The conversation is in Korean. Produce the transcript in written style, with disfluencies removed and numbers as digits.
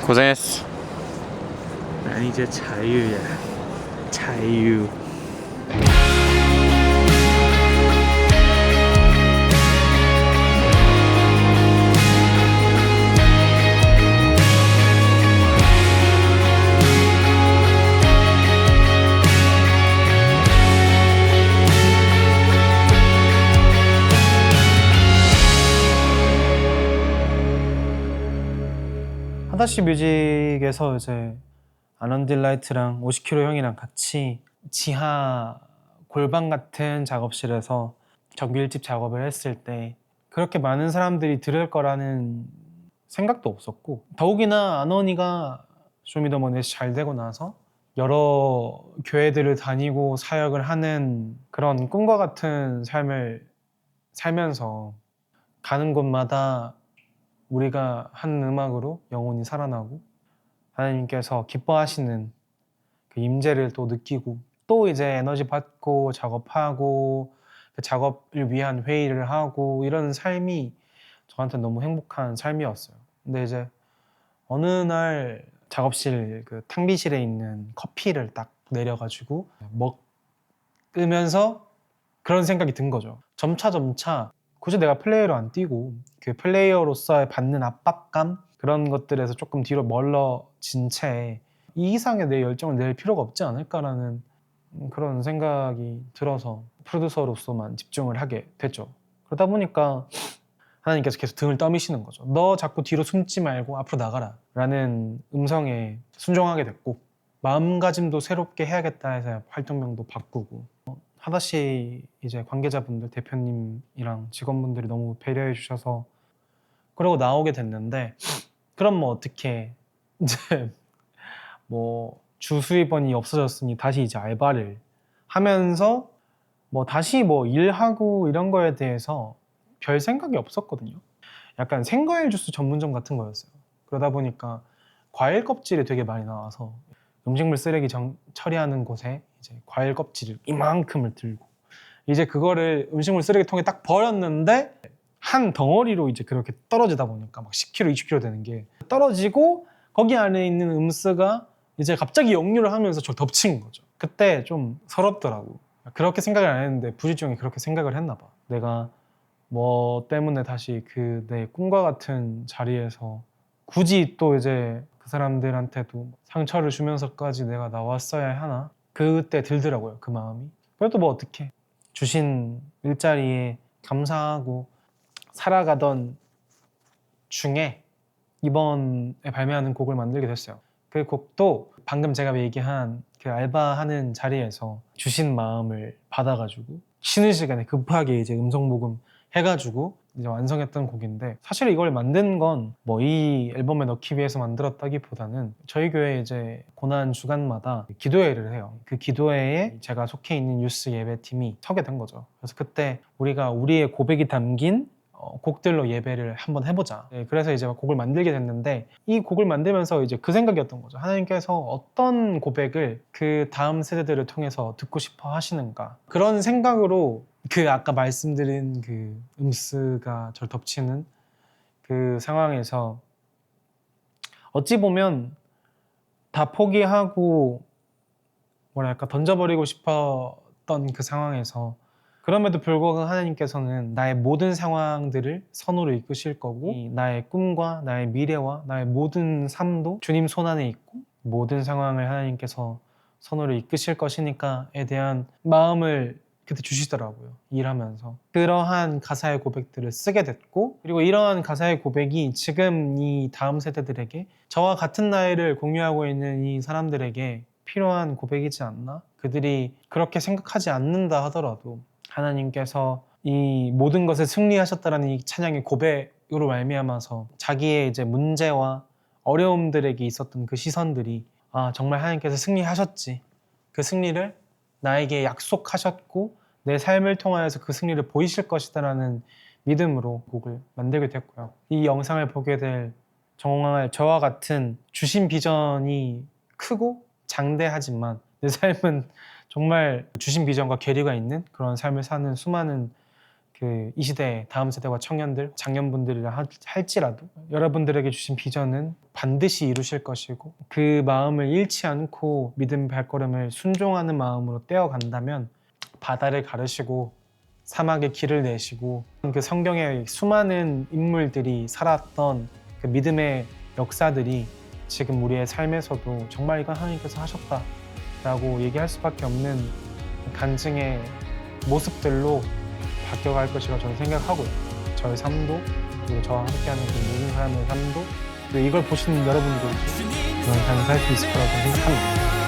고생했어. 난 이제 자유야. 자유. 하다시 뮤직에서 이제 아넌딜라이트랑 50kg 형이랑 같이 지하 골방 같은 작업실에서 정규 1집 작업을 했을 때 그렇게 많은 사람들이 들을 거라는 생각도 없었고, 더욱이나 아넌이가 쇼미더머니에서 잘 되고 나서 여러 교회들을 다니고 사역을 하는 그런 꿈과 같은 삶을 살면서 가는 곳마다 우리가 한 음악으로 영혼이 살아나고 하나님께서 기뻐하시는 그 임재를 또 느끼고, 또 이제 에너지 받고 작업하고 그 작업을 위한 회의를 하고, 이런 삶이 저한테 너무 행복한 삶이었어요. 근데 이제 어느 날 작업실 그 탕비실에 있는 커피를 딱 내려가지고 먹으면서 그런 생각이 든 거죠. 점차 굳이 내가 플레이어로 안 뛰고 그 플레이어로서의 받는 압박감, 그런 것들에서 조금 뒤로 멀어진 채 이 이상의 내 열정을 낼 필요가 없지 않을까라는 그런 생각이 들어서 프로듀서로서만 집중을 하게 됐죠. 그러다 보니까 하나님께서 계속 등을 떠미시는 거죠. 너 자꾸 뒤로 숨지 말고 앞으로 나가라 라는 음성에 순종하게 됐고, 마음가짐도 새롭게 해야겠다 해서 활동명도 바꾸고, 하다시 이제 관계자분들, 대표님이랑 직원분들이 너무 배려해 주셔서 그러고 나오게 됐는데, 그럼 뭐 어떻게 이제 뭐 주수입원이 없어졌으니 다시 이제 알바를 하면서 뭐 다시 뭐 일하고 이런 거에 대해서 별 생각이 없었거든요. 약간 생과일 주스 전문점 같은 거였어요. 그러다 보니까 과일 껍질이 되게 많이 나와서 음식물 쓰레기 처리하는 곳에 이제 과일 껍질을 이만큼을 들고 이제 그거를 음식물 쓰레기통에 딱 버렸는데 한 덩어리로 이제 그렇게 떨어지다 보니까 막 10kg, 20kg 되는 게 떨어지고, 거기 안에 있는 음스가 이제 갑자기 역류를 하면서 저를 덮친 거죠. 그때 좀 서럽더라고. 그렇게 생각을 안 했는데 부지중에 그렇게 생각을 했나 봐. 내가 뭐 때문에 다시 그 내 꿈과 같은 자리에서 굳이 또 이제 그 사람들한테도 상처를 주면서까지 내가 나왔어야 하나? 그때 들더라고요, 그 마음이. 그래도 뭐 어떡해. 주신 일자리에 감사하고 살아가던 중에 이번에 발매하는 곡을 만들게 됐어요. 그 곡도 방금 제가 얘기한 그 알바하는 자리에서 주신 마음을 받아가지고 쉬는 시간에 급하게 이제 음성 녹음 해가지고 이제 완성했던 곡인데, 사실 이걸 만든 건 뭐 이 앨범에 넣기 위해서 만들었다기보다는 저희 교회 이제 고난 주간마다 기도회를 해요. 그 기도회에 제가 속해 있는 유스 예배팀이 서게 된 거죠. 그래서 그때 우리가 우리의 고백이 담긴 곡들로 예배를 한번 해보자. 네, 그래서 이제 곡을 만들게 됐는데, 이 곡을 만들면서 이제 그 생각이었던 거죠. 하나님께서 어떤 고백을 그 다음 세대들을 통해서 듣고 싶어 하시는가. 그런 생각으로 그 아까 말씀드린 그 음스가 저를 덮치는 그 상황에서 어찌 보면 다 포기하고 뭐랄까 던져버리고 싶었던 그 상황에서, 그럼에도 불구하고 하나님께서는 나의 모든 상황들을 선으로 이끄실 거고, 나의 꿈과 나의 미래와 나의 모든 삶도 주님 손안에 있고 모든 상황을 하나님께서 선으로 이끄실 것이니까에 대한 마음을 그때 주시더라고요. 일하면서 그러한 가사의 고백들을 쓰게 됐고, 그리고 이러한 가사의 고백이 지금 이 다음 세대들에게, 저와 같은 나이를 공유하고 있는 이 사람들에게 필요한 고백이지 않나? 그들이 그렇게 생각하지 않는다 하더라도 하나님께서 이 모든 것에 승리하셨다라는 이 찬양의 고백으로 말미암아서 자기의 이제 문제와 어려움들에게 있었던 그 시선들이, 아 정말 하나님께서 승리하셨지, 그 승리를 나에게 약속하셨고 내 삶을 통하여서 그 승리를 보이실 것이다라는 믿음으로 곡을 만들게 됐고요. 이 영상을 보게 될 정말 저와 같은 주신 비전이 크고 장대하지만 내 삶은 정말 주신 비전과 괴리가 있는 그런 삶을 사는 수많은 그 이 시대 다음 세대와 청년들, 장년분들이라 할지라도 여러분들에게 주신 비전은 반드시 이루실 것이고 그 마음을 잃지 않고 믿음 발걸음을 순종하는 마음으로 떼어간다면 바다를 가르시고 사막에 길을 내시고 그 성경에 수많은 인물들이 살았던 그 믿음의 역사들이 지금 우리의 삶에서도 정말 이건 하나님께서 하셨다라고 얘기할 수밖에 없는 간증의 모습들로 바뀌어갈 것이라고 저는 생각하고요. 저의 삶도 그리고 저와 함께하는 그 모든 사람의 삶도 그리고 이걸 보시는 여러분들도 그런 삶을 살 수 있을 거라고 생각합니다.